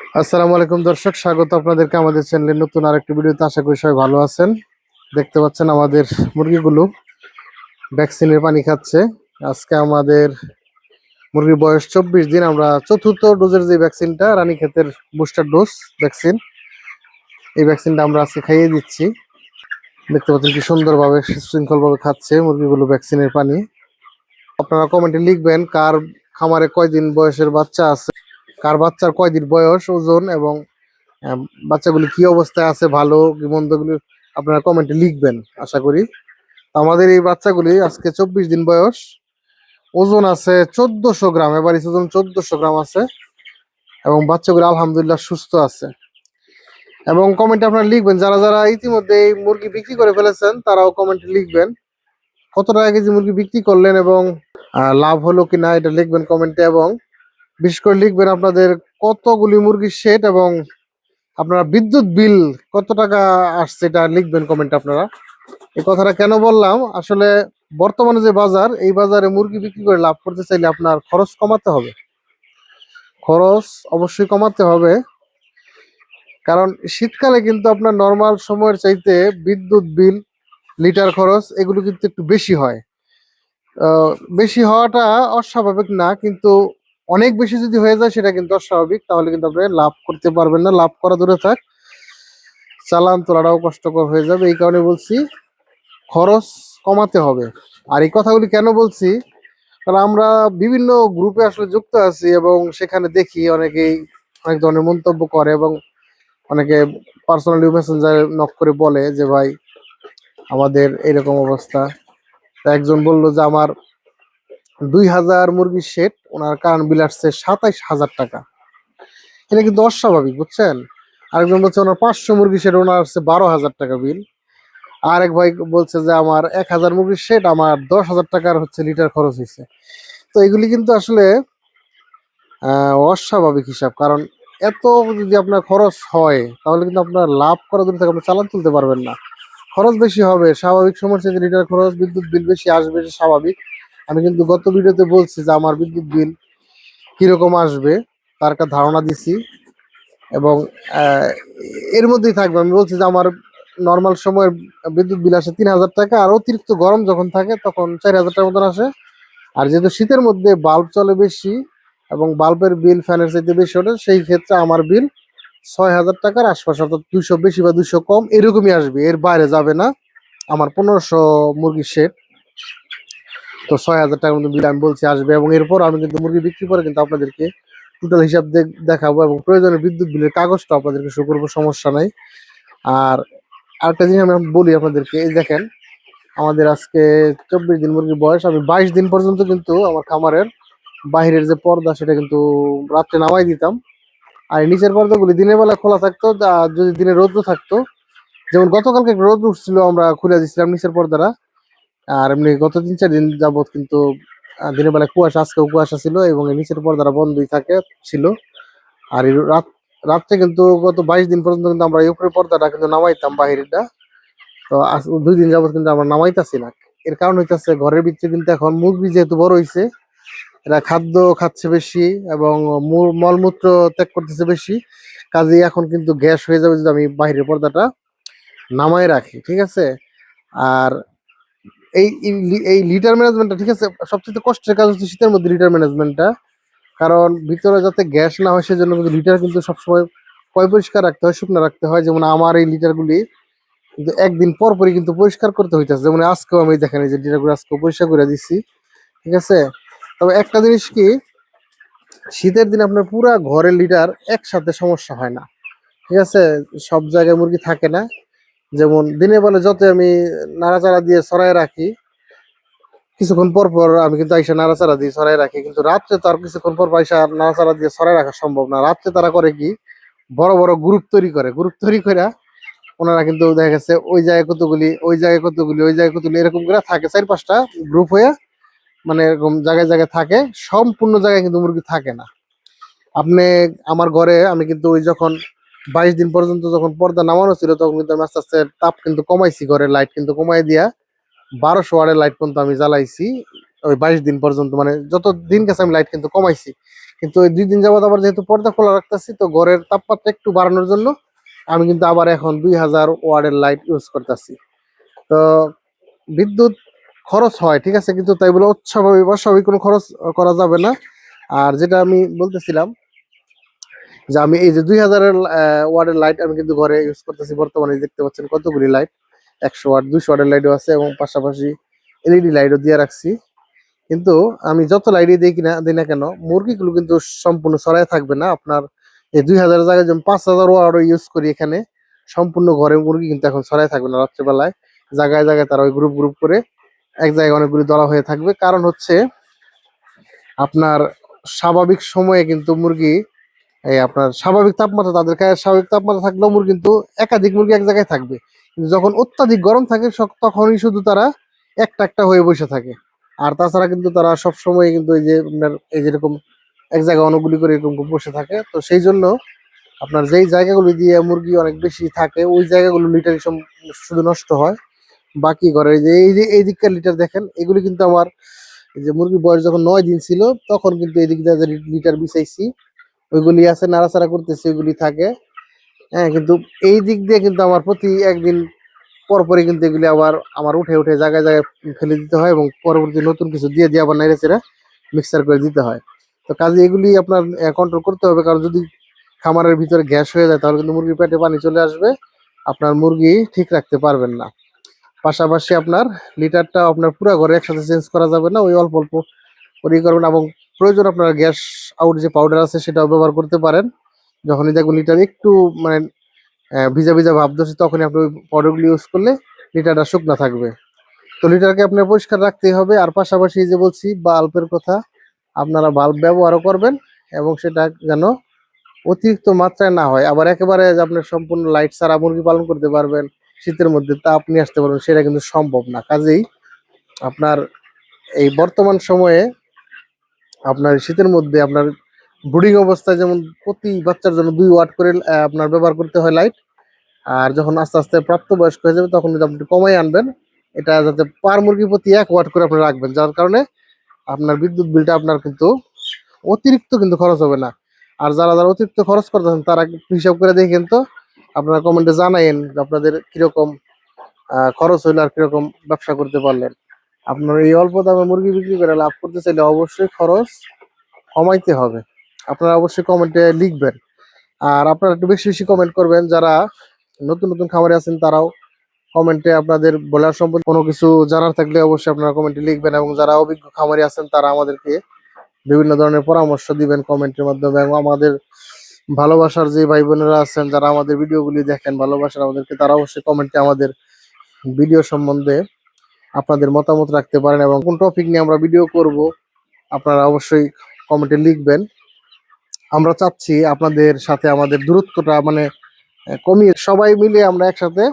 আসসালামু আলাইকুম দর্শক, স্বাগত আপনাদেরকে আমাদের চ্যানেলের নতুন আরেকটি ভিডিওতে। আশা করি সবাই ভালো আছেন। দেখতে পাচ্ছেন আমাদের মুরগিগুলো ভ্যাকসিনের পানি খাচ্ছে। আজকে আমাদের মুরগির বয়স 24 দিন। আমরা চতুর্থ ডোজের যে ভ্যাকসিনটা, রানীক্ষেতের বুস্টার ডোজ ভ্যাকসিন, এই ভ্যাকসিনটা আমরা আজকে খাইয়ে দিচ্ছি। দেখতে পাচ্ছেন কি সুন্দরভাবে শৃঙ্খলভাবে খাচ্ছে মুরগিগুলো ভ্যাকসিনের পানি। আপনারা কমেন্টে লিখবেন কার খামারে কয়দিন বয়সের বাচ্চা আছে, কার বাচ্চার কয়দিন বয়স, ওজন এবং আহ, বাচ্চাগুলি কি অবস্থায় আছে, ভালো কি মন্দগুলি আপনারা কমেন্টে লিখবেন আশা করি। আমাদের এই বাচ্চাগুলি আজকে 24 দিন বয়স, ওজন আছে 1400 গ্রাম, এবার ওজন 1400 গ্রাম আছে এবং বাচ্চাগুলি আলহামদুলিল্লাহ সুস্থ আছে। এবং কমেন্টে আপনারা লিখবেন, যারা যারা ইতিমধ্যে এই মুরগি বিক্রি করে ফেলেছেন তারাও কমেন্টে লিখবেন কত টাকা কেজি মুরগি বিক্রি করলেন এবং লাভ হলো কিনা এটা লিখবেন কমেন্টে। এবং বিশেষ করে লিখবেন আপনাদের কতগুলি মুরগির সেট এবং আপনারা বিদ্যুৎ বিল কত টাকা আসছে, এটা লিখবেন কমেন্টে আপনারা। এই কথাটা কেন বললাম, আসলে বর্তমানে যে বাজার, এই বাজারে মুরগি বিক্রি করে লাভ করতে চাইলে আপনার খরচ কমাতে হবে। খরচ অবশ্যই কমাতে হবে, কারণ শীতকালে কিন্তু আপনার নর্মাল সময়ের চাইতে বিদ্যুৎ বিল, লিটার খরচ এগুলো কিন্তু একটু বেশি হয়। বেশি হওয়াটা অস্বাভাবিক না, কিন্তু অনেক বেশি যদি হয়ে যায় সেটা কিন্তু অস্বাভাবিক। তাহলে কিন্তু আপনি লাভ করতে পারবেন না, লাভ করা দূরে থাক, চালান তোলাটাও কষ্টকর হয়ে যাবে। এই কারণে বলছি খরচ কমাতে হবে। আর এই কথাগুলি কেন বলছি, কারণ আমরা বিভিন্ন গ্রুপে আসলে যুক্ত আছি এবং সেখানে দেখি অনেকেই অনেক ধরনের মন্তব্য করে এবং অনেকে পার্সোনালি মেসেঞ্জারে নক করে বলে যে ভাই আমাদের এরকম অবস্থা। তা একজন বলল যে আমার 2000 মুরগির সেট, ওনার কারেন্ট বিল আসছে 27,000 টাকা। এটা কিন্তু অস্বাভাবিক, বুঝছেন। আরেকজন বলছে ওনার 500 মুরগি সেট, ওনার আসছে 12,000 টাকা বিল। আরেক ভাই বলছে যে আমার 1000 মুরগির সেট, আমার 10,000 টাকার হচ্ছে লিটার খরচ হয়েছে। তো এগুলি কিন্তু আসলে অস্বাভাবিক হিসাব, কারণ এত যদি আপনার খরচ হয় তাহলে কিন্তু আপনার লাভ করা দূরে থেকে আপনি চালান তুলতে পারবেন না। খরচ বেশি হবে, স্বাভাবিক সময়ের সাথে লিটার খরচ, বিদ্যুৎ বিল বেশি আসবে, এটা স্বাভাবিক। আমি কিন্তু গত ভিডিওতে বলছি যে আমার বিদ্যুৎ বিল কিরকম আসবে তার একটা ধারণা দিছি এবং আহ, এর মধ্যেই থাকবে। আমি বলছি যে আমার নর্মাল সময়ের বিদ্যুৎ বিল আসে 3,000 টাকা, আর অতিরিক্ত গরম যখন থাকে তখন 4,000 টাকার মতন আসে। আর যেহেতু শীতের মধ্যে বাল্ব চলে বেশি এবং বাল্বের বিল ফ্যানের চাইতে বেশি ওঠে, সেই ক্ষেত্রে আমার বিল 6,000 টাকার আশপাশে, অর্থাৎ 200 বেশি বা 200 কম এরকমই আসবে, এর বাইরে যাবে না। আমার 1500 মুরগির শেড, তো 6,000 টাকার মতো বিল আমি বলছি আসবে। এবং এরপর আমি কিন্তু মুরগি বিক্রি করে কিন্তু আপনাদেরকে টোটাল হিসাব দেখাবো এবং প্রয়োজনে বিদ্যুৎ বিলের কাগজটা আপনাদেরকে শো করবো, সমস্যা নাই। আর আরেকটা জিনিস আমি বলি আপনাদেরকে, এই দেখেন আমাদের আজকে 24 দিন মুরগির বয়স। আমি 22 দিন পর্যন্ত কিন্তু আমার খামারের বাহিরের যে পর্দা সেটা কিন্তু রাত্রে নামাই দিতাম। আর এই নিচের পর্দাগুলি দিনের বেলা খোলা থাকতো, আর যদি দিনে রৌদ্র থাকতো, যেমন গতকালকে রোদ উঠছিল আমরা খুলে দিচ্ছিলাম নিচের পর্দাটা। আর এমনি গত 3-4 দিন যাবত কিন্তু দিনের বেলা কুয়াশা, আজকেও কুয়াশা ছিল এবং এই নিচের পর্দাটা বন্ধই ছিল। আর এই রাত্রে কিন্তু গত 22 দিন পর্যন্ত কিন্তু আমরা এই উপরের পর্দাটা কিন্তু নামাইতাম বাহিরেরটা। তো 2 দিন যাবত কিন্তু আমরা নামাইতাছি না। এর কারণ হইতেছে ঘরের ভিতরে কিন্তু এখন মুরগি যেহেতু বড় হইছে, এরা খাদ্য খাচ্ছে বেশি এবং মলমূত্র ত্যাগ করতেছে বেশি। কাজেই এখন কিন্তু গ্যাস হয়ে যাবে যদি আমি বাইরের পর্দাটা নামায় রাখি, ঠিক আছে। আর এই এই লিটার ম্যানেজমেন্টটা, ঠিক আছে, সবচেয়ে কষ্টের কাজ হচ্ছে শীতের মধ্যে লিটার ম্যানেজমেন্টটা। কারণ ভিতরে যাতে গ্যাস না হয় সেজন্য কিন্তু লিটার কিন্তু সবসময় পরিষ্কার রাখতে হয়, শুকনো রাখতে হয়। যেমন আমার এই লিটারগুলি কিন্তু একদিন পর পরই কিন্তু পরিষ্কার করতে হইতেছে। যেমন আজকেও আমি দেখেন এই যে লিটারগুলো আজকে পরিষ্কার করে দিচ্ছি, ঠিক আছে। তবে একটা জিনিস কি, শীতের দিন আপনার পুরা ঘরের লিটার একসাথে সমস্যা হয় না, ঠিক আছে। সব জায়গায় মুরগি থাকে না। যেমন দিনের বেলা যত আমি নাড়াচাড়া দিয়ে ছড়াই রাখি, কিছুক্ষণ পর পর আমি কিন্তু আইসা নাড়াচাড়া দিয়ে ছড়াই রাখি, কিন্তু রাত্রে তো আর কিছুক্ষণ পর আইসা নাড়াচাড়া দিয়ে ছড়াই রাখা সম্ভব না। রাত্রে তারা করে কি, বড় বড় গ্রুপ তৈরি করে, গ্রুপ তৈরি করে ওনারা কিন্তু দেখা গেছে ওই জায়গায় কতগুলি, ওই জায়গায় কতগুলি, ওই জায়গায় কতগুলি, এরকম করে থাকে 4-5টা গ্রুপ হয়ে, মানে এরকম জায়গায় জায়গায় থাকে। সম্পূর্ণ জায়গায় কিন্তু মুরগি থাকে না। আপনি আমার ঘরে আমি কিন্তু ওই যখন 22 দিন পর্যন্ত যখন পর্দা নামানো ছিল তখন কিন্তু আমি আস্তে আস্তে তাপ কিন্তু কমাইছি, ঘরের লাইট কিন্তু কমাই দিয়া 1200 ওয়াটের লাইট পর্যন্ত আমি জ্বালাইছি। ওই 22 দিন পর্যন্ত, মানে যত দিন গেছে আমি লাইট কিন্তু কমাইছি। কিন্তু ওই 2 দিন যাবত আবার যেহেতু পর্দা খোলা রাখতেছি, তো ঘরের তাপমাত্রা একটু বাড়ানোর জন্য আমি কিন্তু আবার এখন 2000 ওয়াটের লাইট ইউজ করতেছি। তো বিদ্যুৎ খরচ হয় ঠিক আছে, কিন্তু তাই বলে অস্বাভাবিক অস্বাভাবিক কোনো খরচ করা যাবে না। আর যেটা আমি বলতেছিলাম যে আমি এই যে 2000-এর ওয়াটের লাইট আমি কিন্তু ঘরে ইউজ করতেছি বর্তমানে। দেখতে পাচ্ছেন কতগুলি লাইট, 100 ওয়াট 200 ওয়াটের লাইটও আছে এবং পাশাপাশি এলইডি লাইটও দিয়ে রাখছি। কিন্তু আমি যত লাইটই দিই না কেন, মুরগিগুলো কিন্তু সম্পূর্ণ ছড়ায় থাকবে না। আপনার এই 2000 জায়গায় যেমন 5000 ওয়াটও ইউজ করি এখানে, সম্পূর্ণ ঘরে মুরগি কিন্তু এখন ছড়ায় থাকবে না। রাত্রেবেলায় জায়গায় জায়গায় তারা ওই গ্রুপ গ্রুপ করে এক জায়গায় অনেকগুলি দলা হয়ে থাকবে। কারণ হচ্ছে আপনার স্বাভাবিক সময়ে কিন্তু মুরগি এই আপনার স্বাভাবিক তাপমাত্রা, তাদের গায়ে স্বাভাবিক তাপমাত্রা থাকলেও মুরগি কিন্তু একাধিক মুরগি এক জায়গায় থাকবে। কিন্তু যখন অত্যাধিক গরম থাকে তখনই শুধু তারা একটা একটা হয়ে বসে থাকে। আর তাছাড়া কিন্তু তারা সব সময় কিন্তু এই যে আপনার এই যেরকম এক জায়গায় অনেকগুলি করে এরকম বসে থাকে। তো সেই জন্য আপনার যেই জায়গাগুলো দিয়ে মুরগি অনেক বেশি থাকে ওই জায়গাগুলো লিটার শুধু নষ্ট হয়। বাকি ঘরে এই যে এই দিককার লিটার দেখেন, এগুলি কিন্তু আমার এই যে মুরগির বয়স যখন 9 দিন ছিল তখন কিন্তু এই দিক দিয়ে যে লিটার বিছাইছি ওইগুলি আছে, নাড়াচাড়া করতেছি, ওইগুলি থাকে। হ্যাঁ, কিন্তু এই দিক দিয়ে কিন্তু আমার প্রতি একদিন পরপরই কিন্তু এগুলি আবার আমার উঠে উঠে জায়গায় জায়গায় ফেলে দিতে হয় এবং পরবর্তী নতুন কিছু দিয়ে আবার নাইড়ে চেড়ে মিক্সার করে দিতে হয়। তো কাজে এগুলি আপনার কন্ট্রোল করতে হবে, কারণ যদি খামারের ভিতরে গ্যাস হয়ে যায় তাহলে কিন্তু মুরগির পেটে পানি চলে আসবে, আপনার মুরগি ঠিক রাখতে পারবেন না। পাশাপাশি আপনার লিটারটা আপনার পুরো ঘরে একসাথে চেঞ্জ করা যাবে না, ওই অল্প অল্প করেই করবেন। এবং প্রয়োজন আপনার গ্যাস আউট যে পাউডার আছে সেটাও ব্যবহার করতে পারেন। যখনই দেখবেন লিটার একটু মানে ভিজা ভিজা ভাব ধরছে তখনই আপনি ওই পাউডারগুলো ইউজ করলে লিটারটা শুকনা থাকবে। তো লিটারকে আপনার পরিষ্কার রাখতেই হবে। আর পাশাপাশি যে বলছি বাল্বের কথা, আপনারা বাল্ব ব্যবহারও করবেন এবং সেটা যেন অতিরিক্ত মাত্রায় না হয়। আবার একেবারে যে আপনার সম্পূর্ণ লাইট ছাড়া মুরগি পালন করতে পারবেন, শীতের মধ্যে তাপ নিয়ে আসতে পারবেন, সেটা কিন্তু সম্ভব না। কাজেই আপনার এই বর্তমান সময়ে আপনার শীতের মধ্যে আপনার ব্রুডিং অবস্থায় যেমন প্রতি বাচ্চার জন্য 2 ওয়াট করে আপনার ব্যবহার করতে হয় লাইট। আর যখন আস্তে আস্তে প্রাপ্তবয়স্ক হয়ে যাবে তখন কিন্তু আপনি কমাই আনবেন, এটা যাতে পার মুরগি প্রতি 1 ওয়াট করে আপনি রাখবেন, যার কারণে আপনার বিদ্যুৎ বিলটা আপনার কিন্তু অতিরিক্ত কিন্তু খরচ হবে না। আর যারা যারা অতিরিক্ত খরচ করতেছেন তারা একটু হিসাব করে দেখেন তো, আপনারা কমেন্টে জানাইন যে আপনাদের কিরকম খরচ হইলো আর কিরকম ব্যবসা করতে পারলেন। আপনার এই অল্প দামে মুরগি বিক্রি করে লাভ করতে চাইলে অবশ্যই খরচ কমাইতে হবে। আপনারা অবশ্যই কমেন্টে লিখবেন। আর আপনারা একটু বেশি বেশি কমেন্ট করবেন, যারা নতুন নতুন খামারে আছেন তারাও কমেন্টে আপনাদের বলার সম্পর্কে কোনো কিছু জানার থাকলে অবশ্যই আপনারা কমেন্টে লিখবেন। এবং যারা অভিজ্ঞ খামারি আছেন তারা আমাদেরকে বিভিন্ন ধরনের পরামর্শ দিবেন কমেন্টের মাধ্যমে। এবং আমাদের ভালোবাসার যে ভাই বোনেরা আছেন যারা আমাদের ভিডিওগুলি দেখেন ভালোবাসার আমাদেরকে, তারা অবশ্যই কমেন্টে আমাদের ভিডিও সম্বন্ধে আপনাদের মতামত রাখতে পারেন এবং কোন টপিক নিয়ে আমরা ভিডিও করব আপনারা অবশ্যই কমেন্টে লিখবেন। আমরা চাচ্ছি আপনাদের সাথে আমাদের দূরত্বটা মানে কমিয়ে সবাই মিলে আমরা একসাথে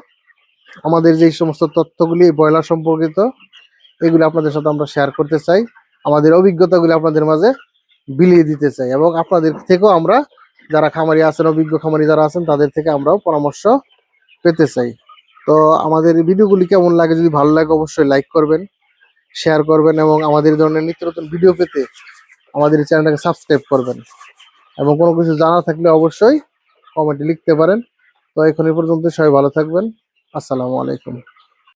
আমাদের যে সমস্ত তথ্যগুলি ব্রয়লার সম্পর্কিত এগুলি আপনাদের সাথে আমরা শেয়ার করতে চাই, আমাদের অভিজ্ঞতাগুলি আপনাদের মাঝে বিলিয়ে দিতে চাই। এবং আপনাদের থেকেও আমরা যারা খামারি আছেন, অভিজ্ঞ খামারি যারা আছেন তাদের থেকে আমরাও পরামর্শ পেতে চাই। তো আমাদের এই ভিডিওগুলি কেমন লাগে, যদি ভালো লাগে অবশ্যই লাইক করবেন, শেয়ার করবেন এবং আমাদের এই ধরনের নিত্য নতুন ভিডিও পেতে আমাদের এই চ্যানেলটাকে সাবস্ক্রাইব করবেন। এবং কোনো কিছু জানা থাকলে অবশ্যই কমেন্টে লিখতে পারেন। তো এখন এই পর্যন্ত, সবাই ভালো থাকবেন। আসসালামু আলাইকুম।